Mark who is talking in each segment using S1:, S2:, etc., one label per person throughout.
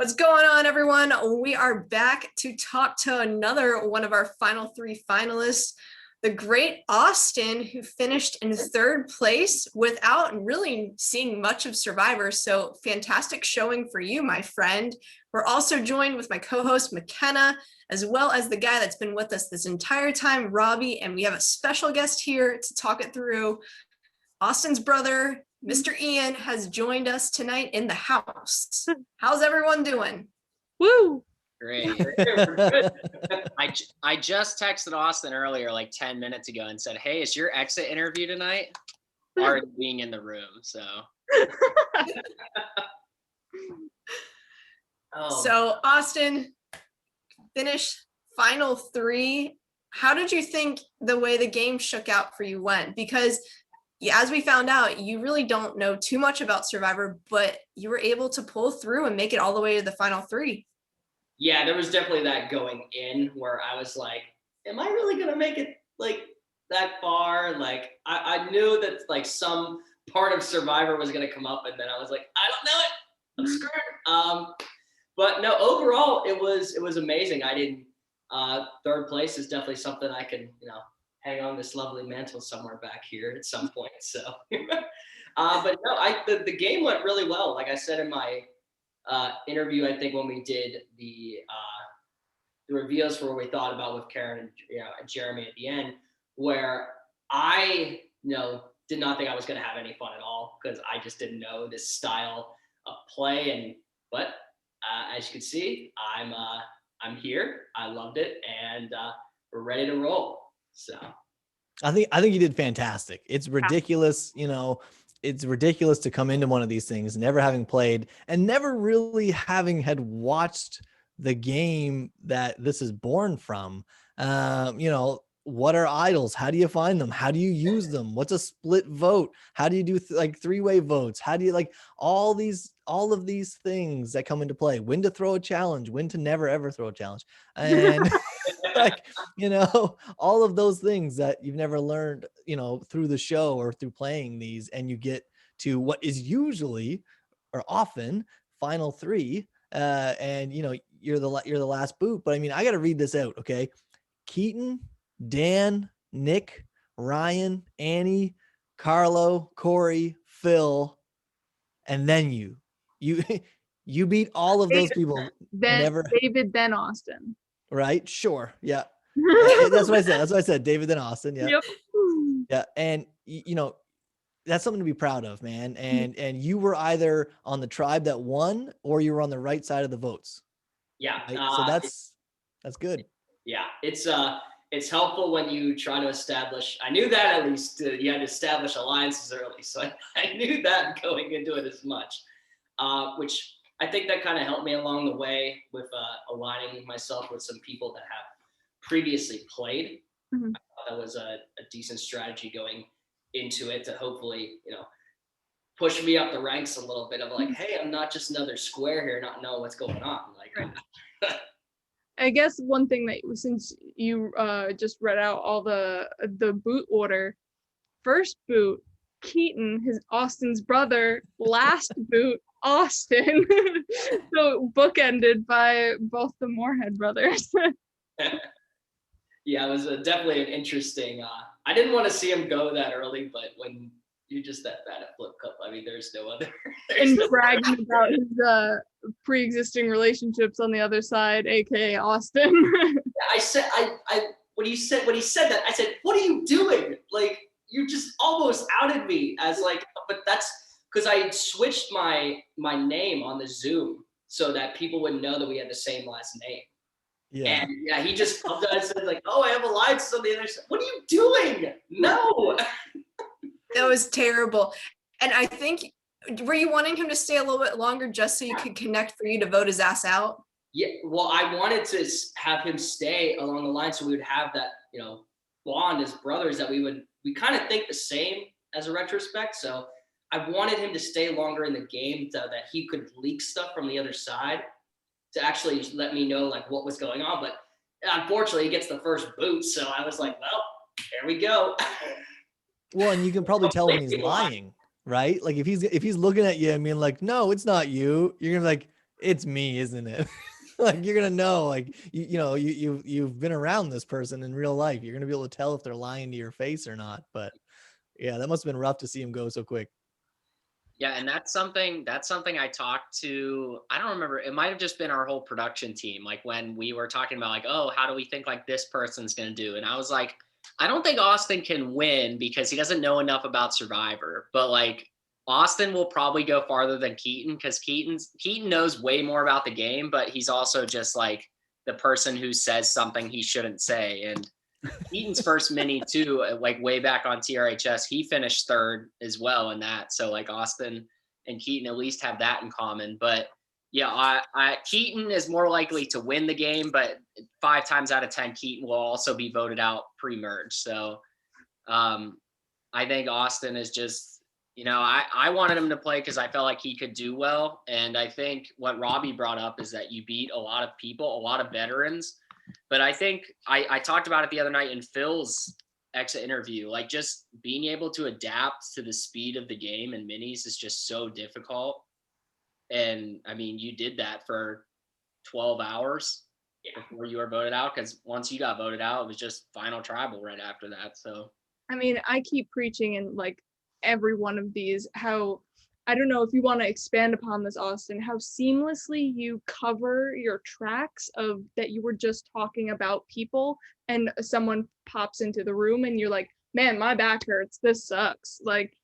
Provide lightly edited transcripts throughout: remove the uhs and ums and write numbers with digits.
S1: What's going on, everyone? We are back to talk to another one of our final three finalists, the great Austin, who finished in third place without really seeing much of Survivor. So fantastic showing for you, my friend. We're also joined with my co-host, McKenna, as well as the guy that's been with us this entire time, Robbie. And we have a special guest here to talk it through. Austin's brother, Mr. Ian, has joined us tonight in the house. How's everyone doing?
S2: Woo!
S3: Great. I just texted Austin earlier, like 10 minutes ago, and said, "Hey, is your exit interview tonight?" Already being in the room, so.
S1: So Austin, finished final three. How did you think the way the game shook out for you went? Because as we found out, you really don't know too much about Survivor, but you were able to pull through and make it all the way to the final three.
S4: Yeah, there was definitely that going in where I was like, am I really going to make it like that far? Like I knew that like some part of Survivor was going to come up, and then I was like, I don't know it. I'm screwed. But no, overall, it was amazing. I didn't, third place is definitely something I can, hang on this lovely mantle somewhere back here at some point. So, but no, the game went really well. Like I said in my interview, I think when we did the reveals for what we thought about with Karen and Jeremy at the end, where I did not think I was going to have any fun at all because I just didn't know this style of play. But as you can see, I'm here. I loved it, and we're ready to roll. So
S2: I think you did fantastic. It's ridiculous, it's ridiculous to come into one of these things never having played and never really having had watched the game that this is born from. What are idols? How do you find them? How do you use them? What's a split vote? How do you do three-way votes? How do you all of these things that come into play? When to throw a challenge, when to never ever throw a challenge. And all of those things that you've never learned, through the show or through playing these, and you get to what is usually or often final three. And you're the last boot, but I mean, I got to read this out. Okay. Keaton, Dan, Nick, Ryan, Annie, Carlo, Corey, Phill, and then you beat all of those people. David, then Austin. Right? Sure. Yeah. That's what I said. David, then Austin. Yeah. Yep. Yeah. And that's something to be proud of, man. And you were either on the tribe that won or you were on the right side of the votes.
S4: Yeah.
S2: Right? So that's good.
S4: Yeah. It's helpful when you try to establish, I knew that at least you had to establish alliances early. So I knew that going into it as much, which I think that kind of helped me along the way with aligning myself with some people that have previously played.
S2: Mm-hmm.
S4: I thought that was a decent strategy going into it to hopefully, push me up the ranks a little bit of like, hey, I'm not just another square here, not knowing what's going on. Like,
S2: right. I guess one thing that, since you just read out all the boot order, first boot, Keaton, Austin's brother, last boot, Austin. So bookended by both the Moorhead brothers.
S4: Yeah, it was definitely an interesting, I didn't want to see him go that early, but when you're just that bad at Flip Cup, I mean, there's no other.
S2: And bragging about his pre-existing relationships on the other side, aka Austin.
S4: I said, when he said that, I said, what are you doing? Like, you just almost outed me as like, but that's because I switched my name on the Zoom so that people would know that we had the same last name.
S2: Yeah.
S4: And yeah, he just comes out and said like, oh, I have alliances on the other side. What are you doing? No.
S1: That was terrible. And I think, were you wanting him to stay a little bit longer just so you could connect for you to vote his ass out?
S4: Yeah, well, I wanted to have him stay along the line so we would have that, bond as brothers that we kind of think the same as a retrospect. So I wanted him to stay longer in the game so that he could leak stuff from the other side to actually let me know like what was going on. But unfortunately, he gets the first boot. So I was like, well, there we go.
S2: Well, and you can probably tell when he's lying, right? Like if he's looking at you and being like, no, it's not you, you're gonna be like, it's me, isn't it? Like, you're gonna know, like, you've been around this person in real life. You're gonna be able to tell if they're lying to your face or not. But yeah, that must have been rough to see him go so quick.
S3: Yeah, and that's something I talked to, I don't remember, it might have just been our whole production team, like when we were talking about like, oh, how do we think like this person's gonna do? And I was like, I don't think Austin can win because he doesn't know enough about Survivor, but like Austin will probably go farther than Keaton because Keaton knows way more about the game, but he's also just like the person who says something he shouldn't say. And Keaton's first mini too, like way back on TRHS, he finished third as well in that. So like Austin and Keaton at least have that in common. But yeah, Keaton is more likely to win the game, but 5 times out of 10, Keaton will also be voted out pre-merge. So I think Austin is just, I wanted him to play because I felt like he could do well. And I think what Robbie brought up is that you beat a lot of people, a lot of veterans. But I think I talked about it the other night in Phil's exit interview, like just being able to adapt to the speed of the game and minis is just so difficult. And I mean, you did that for 12 hours before you were voted out, because once you got voted out, it was just final tribal right after that. So,
S5: I mean, I keep preaching in like every one of these how, I don't know if you want to expand upon this, Austin, how seamlessly you cover your tracks of that you were just talking about people and someone pops into the room and you're like, man, my back hurts. This sucks. Like,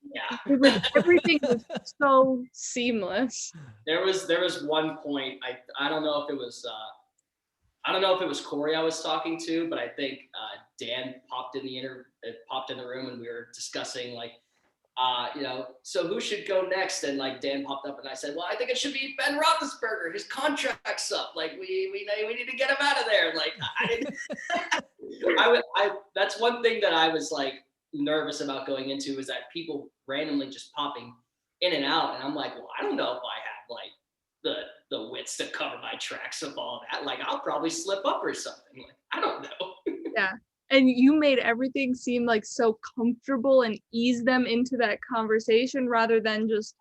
S5: everything was so seamless.
S4: There was one point, I don't know if it was Corey I was talking to, but I think Dan popped in the room and we were discussing like, so who should go next? And like Dan popped up and I said, well, I think it should be Ben Roethlisberger. His contract's up. Like we need to get him out of there. Like that's one thing that I was like nervous about going into, is that people randomly just popping in and out. And I'm like, well, I don't know if I have like the wits to cover my tracks of all that. Like I'll probably slip up or something. Like, I don't know.
S5: Yeah. And you made everything seem like so comfortable and ease them into that conversation rather than just,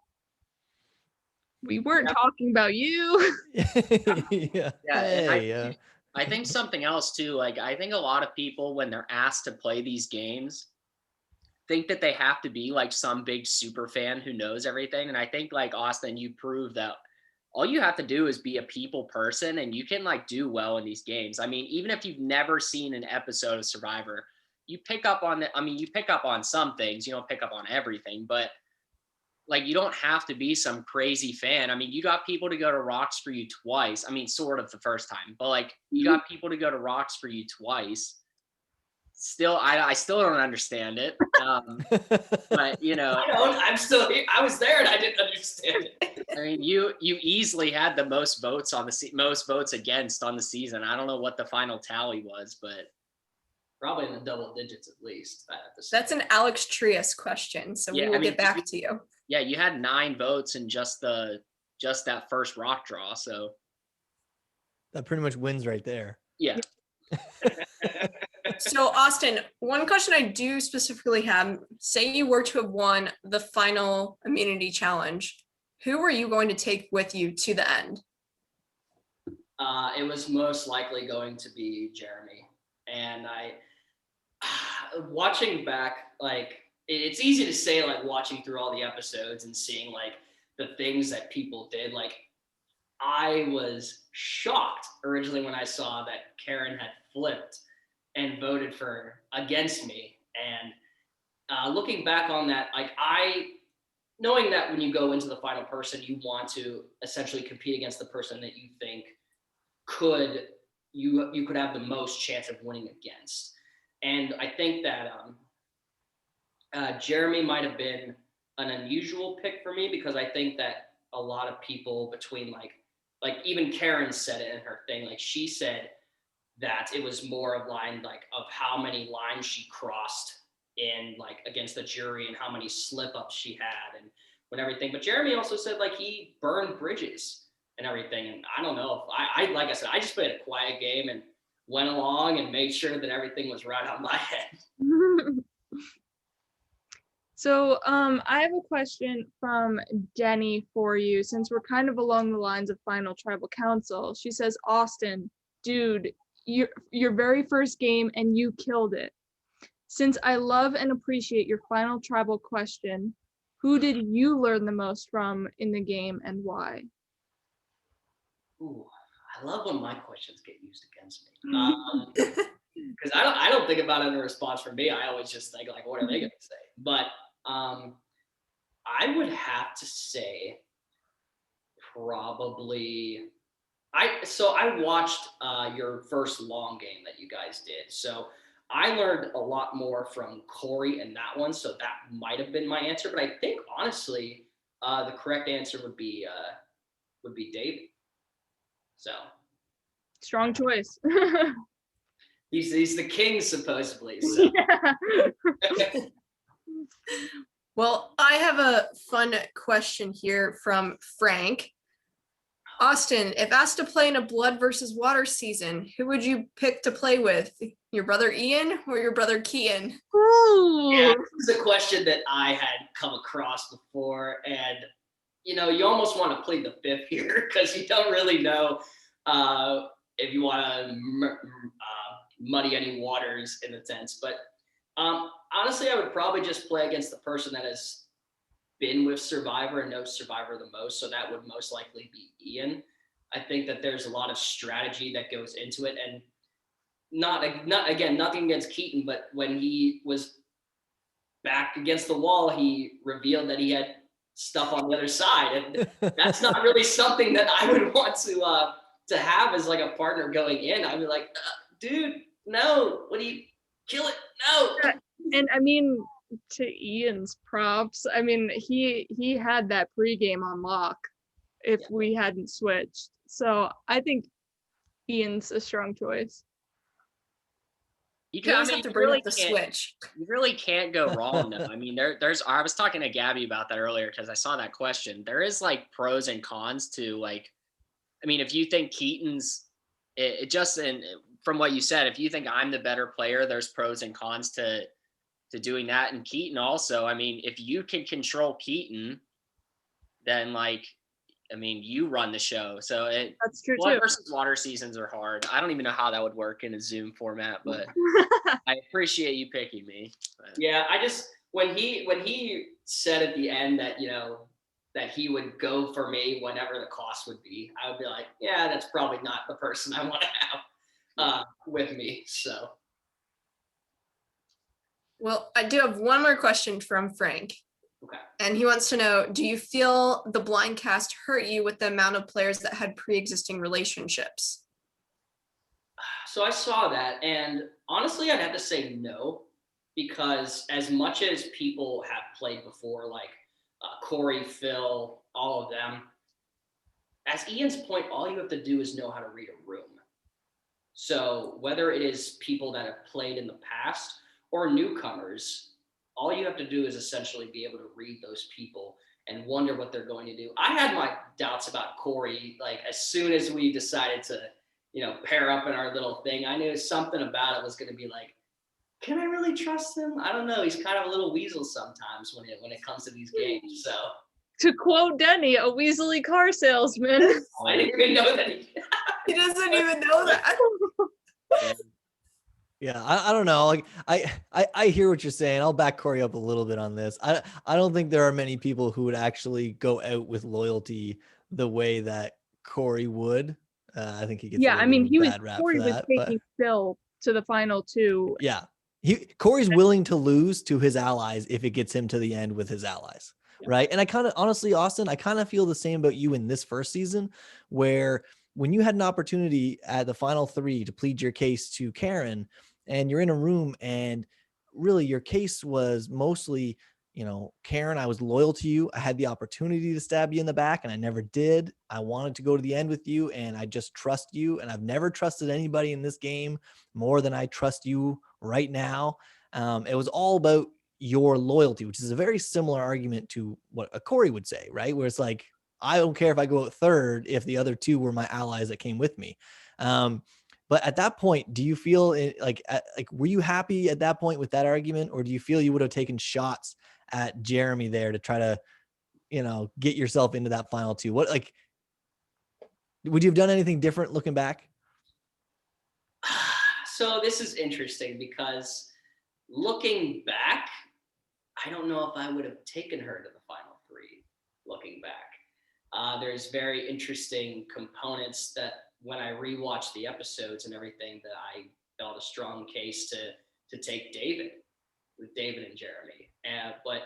S5: we weren't talking about you.
S2: Yeah.
S3: And I think something else too, like I think a lot of people when they're asked to play these games think that they have to be like some big super fan who knows everything. And I think like Austin, you proved that all you have to do is be a people person and you can like do well in these games. I mean, even if you've never seen an episode of Survivor, you pick up on you pick up on some things, you don't pick up on everything, but like, you don't have to be some crazy fan. I mean, you got people to go to Rocks for You twice. I mean, sort of the first time, but like you got people to go to Rocks for You twice. Still, I still don't understand it. But
S4: I'm still here. I was there and I didn't understand it.
S3: I mean, you easily had the most votes on most votes against on the season. I don't know what the final tally was, but
S4: probably in the double digits at least.
S1: That's an Alex Trias question, so we will get back to you.
S3: Yeah, you had 9 votes in just that first rock draw, so
S2: that pretty much wins right there.
S3: Yeah.
S1: So Austin, one question I do specifically have, say you were to have won the final immunity challenge, who were you going to take with you to the end?
S4: It was most likely going to be Jeremy. And watching back, like, it's easy to say, like, watching through all the episodes and seeing, like, the things that people did. Like, I was shocked originally when I saw that Karen had flipped and voted against me. And looking back on that, like, knowing that when you go into the final person, you want to essentially compete against the person that you think you could have the most chance of winning against. And I think that Jeremy might have been an unusual pick for me, because I think that a lot of people between like even Karen said it in her thing, like she said that it was more of how many lines she crossed in like against the jury and how many slip ups she had and when everything. But Jeremy also said like he burned bridges and everything. And I don't know if I like I said, I just played a quiet game and went along and made sure that everything was right on my head.
S5: So I have a question from Denny for you, since we're kind of along the lines of Final Tribal Council. She says, Austin, dude, your very first game and you killed it. Since I love and appreciate your Final Tribal question, who did you learn the most from in the game and why?
S4: Ooh, I love when my questions get used against me. Because I don't think about it in a response from me. I always just think like, what are they going to say? But I would have to say probably I watched your first long game that you guys did. So I learned a lot more from Corey in that one. So that might have been my answer. But I think honestly, the correct answer would be Dave. So
S5: Strong choice.
S4: he's the king supposedly. So.
S5: Yeah.
S1: Well, I have a fun question here from Frank. Austin, if asked to play in a blood versus water season, who would you pick to play with? Your brother Ian or your brother Keaton?
S5: Ooh.
S4: Yeah, this is a question that I had come across before, and you almost want to plead the fifth here because you don't really know if you want to muddy any waters in a sense. But honestly, I would probably just play against the person that has been with Survivor and knows Survivor the most. So that would most likely be Ian. I think that there's a lot of strategy that goes into it, and not again, nothing against Keaton, but when he was back against the wall, he revealed that he had stuff on the other side, and that's not really something that I would want to have as like a partner going in. I'd be like, dude, no, what do you kill it? No.
S5: And I mean, to Ian's props, I mean, he had that pregame on lock if we hadn't switched. So I think Ian's a strong choice.
S1: You always have to bring up the switch.
S3: You really can't go wrong though. I mean, there's I was talking to Gabby about that earlier because I saw that question. There is like pros and cons to like, I mean, if you think Keaton's from what you said, if you think I'm the better player, there's pros and cons to doing that. And Keaton also, I mean, if you can control Keaton, then like, I mean, you run the show. So
S5: that's true
S3: blood
S5: too.
S3: versus water seasons are hard. I don't even know how that would work in a Zoom format, but I appreciate you picking me. But.
S4: Yeah, I just when he said at the end that that he would go for me whenever the cost would be, I would be like, yeah, that's probably not the person I want to have with me. So.
S1: Well, I do have one more question from Frank.
S4: Okay.
S1: And he wants to know, do you feel the blind cast hurt you with the amount of players that had pre-existing relationships?
S4: So I saw that, and honestly, I'd have to say no, because as much as people have played before, like Corey, Phill, all of them, as Ian's point, all you have to do is know how to read a room. So whether it is people that have played in the past or newcomers, all you have to do is essentially be able to read those people and wonder what they're going to do. I had my doubts about Corey, like as soon as we decided to, pair up in our little thing, I knew something about it was going to be like, can I really trust him? I don't know. He's kind of a little weasel sometimes when it comes to these games. So
S5: to quote Denny, a weaselly car salesman.
S4: I didn't even know that
S1: he doesn't even know that.
S2: Yeah, I don't know. Like I hear what you're saying. I'll back Corey up a little bit on this. I don't think there are many people who would actually go out with loyalty the way that Corey would. I think he gets
S5: I mean,
S2: Corey
S5: was taking Phill to the final two.
S2: Yeah, Corey's willing to lose to his allies if it gets him to the end with his allies, right? And I kind of honestly, Austin, I kind of feel the same about you in this first season, where when you had an opportunity at the final three to plead your case to Karen, and you're in a room and really your case was mostly, Karen, I was loyal to you. I had the opportunity to stab you in the back and I never did. I wanted to go to the end with you and I just trust you. And I've never trusted anybody in this game more than I trust you right now. It was all about your loyalty, which is a very similar argument to what a Corey would say, right? Where it's like, I don't care if I go out third if the other two were my allies that came with me. But at that point, do you feel like were you happy at that point with that argument, or do you feel you would have taken shots at Jeremy there to try to, you know, get yourself into that final two? What, like, would you have done anything different looking back?
S4: So this is interesting because looking back, I don't know if I would have taken her to the final three looking back. There's very interesting components that when I rewatched the episodes and everything that I felt a strong case to take David with David and Jeremy. But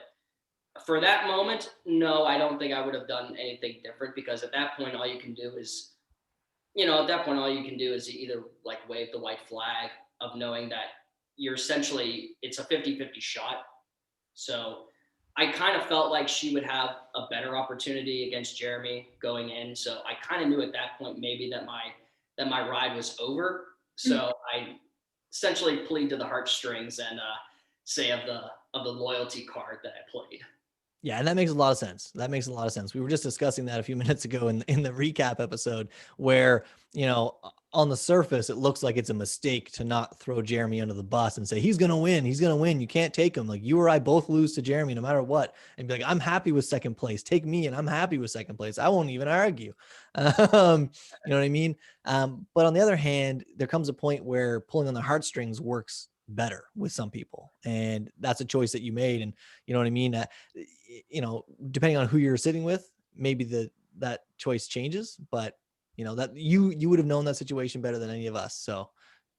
S4: for that moment, no, I don't think I would have done anything different because at that point, all you can do is, you know, at that point, all you can do is either like wave the white flag of knowing that you're essentially, it's a 50-50 shot. So I kind of felt like she would have a better opportunity against Jeremy going in. So I kind of knew at that point maybe that my ride was over. So I essentially played to the heartstrings and say of the loyalty card that I played.
S2: Yeah, and that makes a lot of sense. That makes a lot of sense. We were just discussing that a few minutes ago in the recap episode where, you know, on the surface, it looks like it's a mistake to not throw Jeremy under the bus and say, he's going to win. He's going to win. You can't take him. Like, you or I both lose to Jeremy no matter what. And be like, I'm happy with second place. Take me and I'm happy with second place. I won't even argue. You know what I mean? But on the other hand, there comes a point where pulling on the heartstrings works better with some people, and that's a choice that you made. And you know what I mean, you know, depending on who you're sitting with, maybe that choice changes, but you know, that you would have known that situation better than any of us. So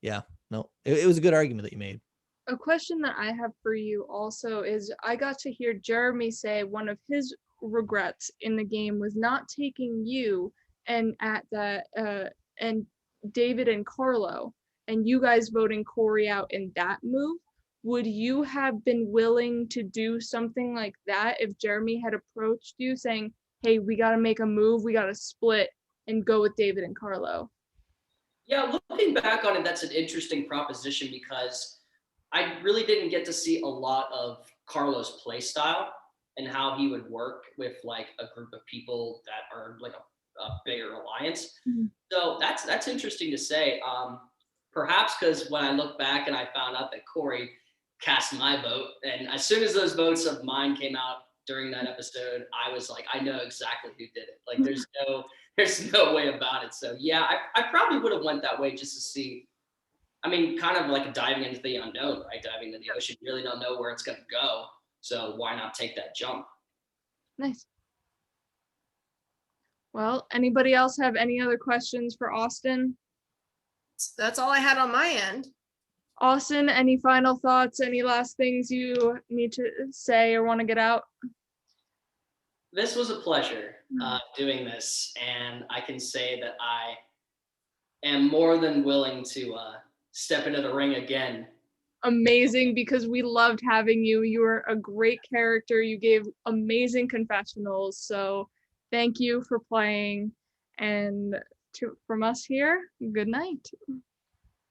S2: yeah, no, it was a good argument that you made.
S5: A question that I have for you also is, I got to hear Jeremy say one of his regrets in the game was not taking you and at that and David and Carlo, and you guys voting Corey out in that move. Would you have been willing to do something like that if Jeremy had approached you saying, hey, we got to make a move, we got to split and go with David and Carlo?
S4: Yeah, looking back on it, that's an interesting proposition because I really didn't get to see a lot of Carlo's play style and how he would work with like a group of people that are like a bigger alliance.
S5: Mm-hmm.
S4: So that's interesting to say. Perhaps because when I look back and I found out that Corey cast my vote, and as soon as those votes of mine came out during that episode, I was like, I know exactly who did it. Like there's no way about it. So yeah, I probably would have went that way just to see. I mean, kind of like diving into the unknown, right? Diving into the ocean, you really don't know where it's going to go. So why not take that jump?
S5: Nice. Well, anybody else have any other questions for Austin?
S1: That's all I had on my end.
S5: Austin, any final thoughts? Any last things you need to say or want to get out?
S4: This was a pleasure doing this, and I can say that I am more than willing to step into the ring again.
S5: Amazing, because we loved having you. You were a great character. You gave amazing confessionals. So thank you for playing. And from us here, good night.